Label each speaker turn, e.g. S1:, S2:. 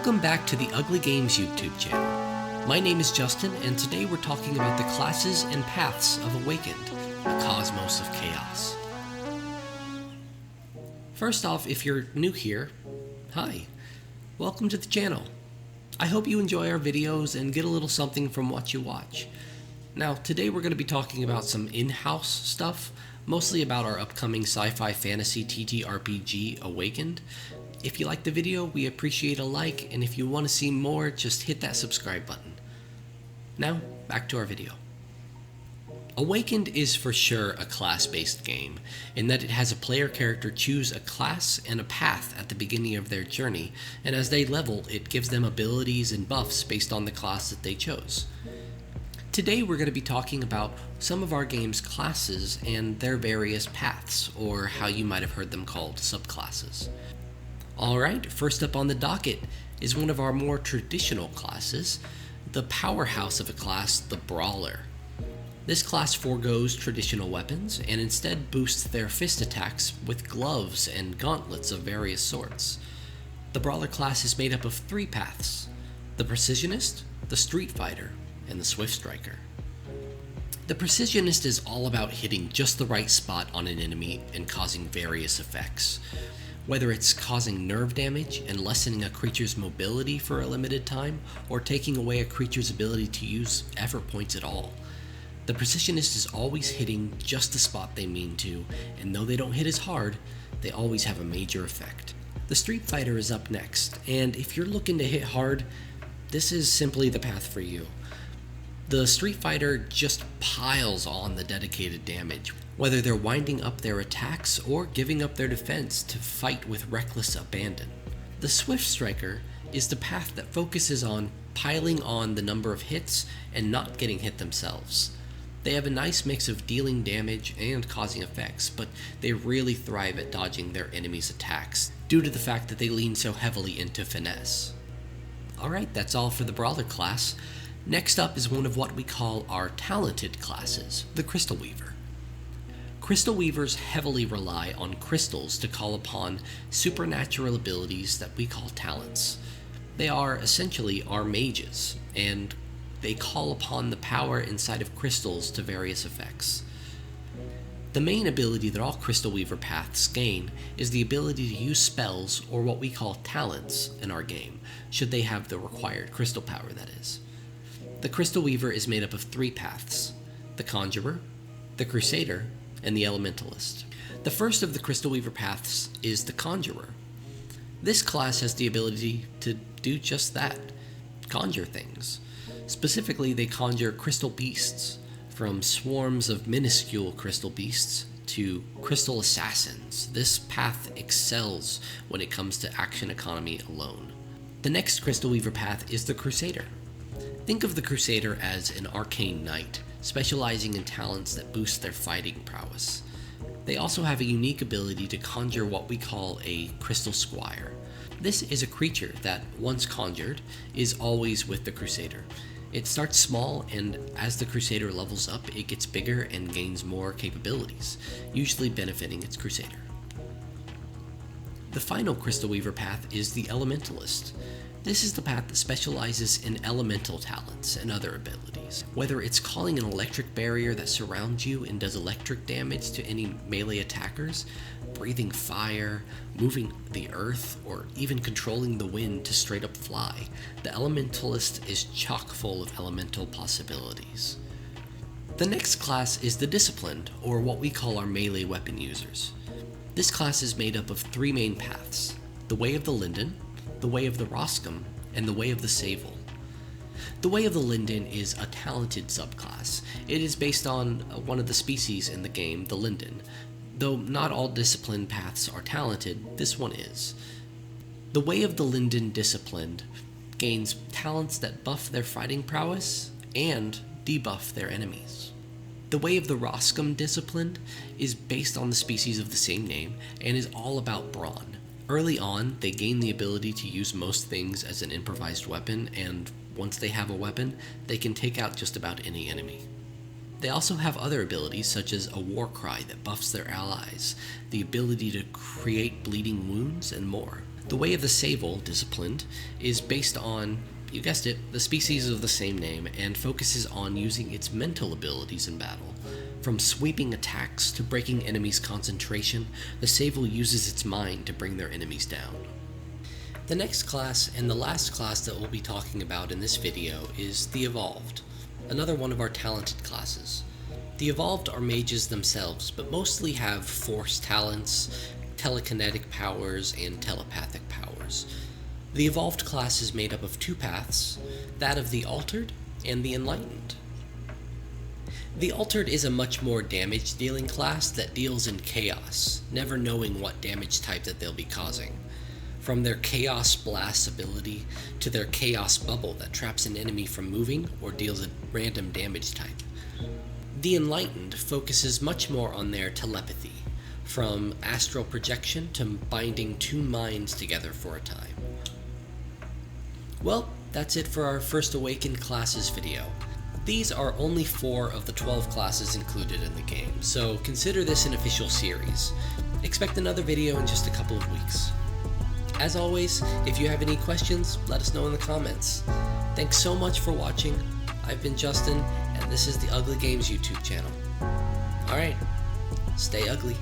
S1: Welcome back to the Ugly Games YouTube channel. My name is Justin, and today we're talking about the classes and paths of Awakened, a cosmos of chaos. First off, if you're new here, hi. Welcome to the channel. I hope you enjoy our videos and get a little something from what you watch. Now, today we're going to be talking about some in-house stuff, mostly about our upcoming sci-fi fantasy Ttrpg Awakened. If you like the video, we appreciate a like, and if you want to see more, just hit that subscribe button. Now, back to our video. Awakened is for sure a class-based game, in that it has a player character choose a class and a path at the beginning of their journey, and as they level, it gives them abilities and buffs based on the class that they chose. Today we're going to be talking about some of our game's classes and their various paths, or how you might have heard them called subclasses. Alright, first up on the docket is one of our more traditional classes, the powerhouse of a class, the Brawler. This class forgoes traditional weapons and instead boosts their fist attacks with gloves and gauntlets of various sorts. The Brawler class is made up of three paths: the Precisionist, the Street Fighter, and the Swift Striker. The Precisionist is all about hitting just the right spot on an enemy and causing various effects. Whether it's causing nerve damage and lessening a creature's mobility for a limited time, or taking away a creature's ability to use effort points at all. The Precisionist is always hitting just the spot they mean to, and though they don't hit as hard, they always have a major effect. The Street Fighter is up next, and if you're looking to hit hard, this is simply the path for you. The Street Fighter just piles on the dedicated damage, whether they're winding up their attacks or giving up their defense to fight with reckless abandon. The Swift Striker is the path that focuses on piling on the number of hits and not getting hit themselves. They have a nice mix of dealing damage and causing effects, but they really thrive at dodging their enemies' attacks due to the fact that they lean so heavily into finesse. Alright, that's all for the Brawler class. Next up is one of what we call our talented classes, the Crystal Weaver. Crystal Weavers heavily rely on crystals to call upon supernatural abilities that we call talents. They are essentially our mages, and they call upon the power inside of crystals to various effects. The main ability that all Crystal Weaver paths gain is the ability to use spells, or what we call talents, in our game, should they have the required crystal power, that is. The Crystal Weaver is made up of three paths: the Conjurer, the Crusader, and the Elementalist. The first of the Crystal Weaver paths is the Conjurer. This class has the ability to do just that: conjure things. Specifically, they conjure crystal beasts, from swarms of minuscule crystal beasts to crystal assassins. This path excels when it comes to action economy alone. The next Crystal Weaver path is the Crusader. Think of the Crusader as an arcane knight, specializing in talents that boost their fighting prowess. They also have a unique ability to conjure what we call a Crystal Squire. This is a creature that, once conjured, is always with the Crusader. It starts small, and as the Crusader levels up, it gets bigger and gains more capabilities, usually benefiting its Crusader. The final Crystal Weaver path is the Elementalist. This is the path that specializes in elemental talents and other abilities. Whether it's calling an electric barrier that surrounds you and does electric damage to any melee attackers, breathing fire, moving the earth, or even controlling the wind to straight up fly, the Elementalist is chock full of elemental possibilities. The next class is the Disciplined, or what we call our melee weapon users. This class is made up of three main paths: the Way of the Linden, the Way of the Roscom, and the Way of the Saevel. The Way of the Linden is a talented subclass. It is based on one of the species in the game, the Linden. Though not all disciplined paths are talented, this one is. The Way of the Linden Disciplined gains talents that buff their fighting prowess and debuff their enemies. The Way of the Roscom Disciplined is based on the species of the same name and is all about brawn. Early on, they gain the ability to use most things as an improvised weapon, and once they have a weapon, they can take out just about any enemy. They also have other abilities such as a war cry that buffs their allies, the ability to create bleeding wounds, and more. The way of the Saevel discipline is based on, you guessed it, the species of the same name, and focuses on using its mental abilities in battle. From sweeping attacks to breaking enemies' concentration, the Saevel uses its mind to bring their enemies down. The next class, and the last class that we'll be talking about in this video, is the Evolved, another one of our talented classes. The Evolved are mages themselves, but mostly have force talents, telekinetic powers, and telepathic powers. The Evolved class is made up of two paths, that of the Altered and the Enlightened. The Altered is a much more damage-dealing class that deals in chaos, never knowing what damage type that they'll be causing. From their Chaos Blast ability to their Chaos Bubble that traps an enemy from moving or deals a random damage type. The Enlightened focuses much more on their telepathy, from astral projection to binding two minds together for a time. Well, that's it for our First Awakened classes video. These are only 4 of the 12 classes included in the game, so consider this an official series. Expect another video in just a couple of weeks. As always, if you have any questions, let us know in the comments. Thanks so much for watching. I've been Justin, and this is the Ugly Games YouTube channel. Alright, stay ugly.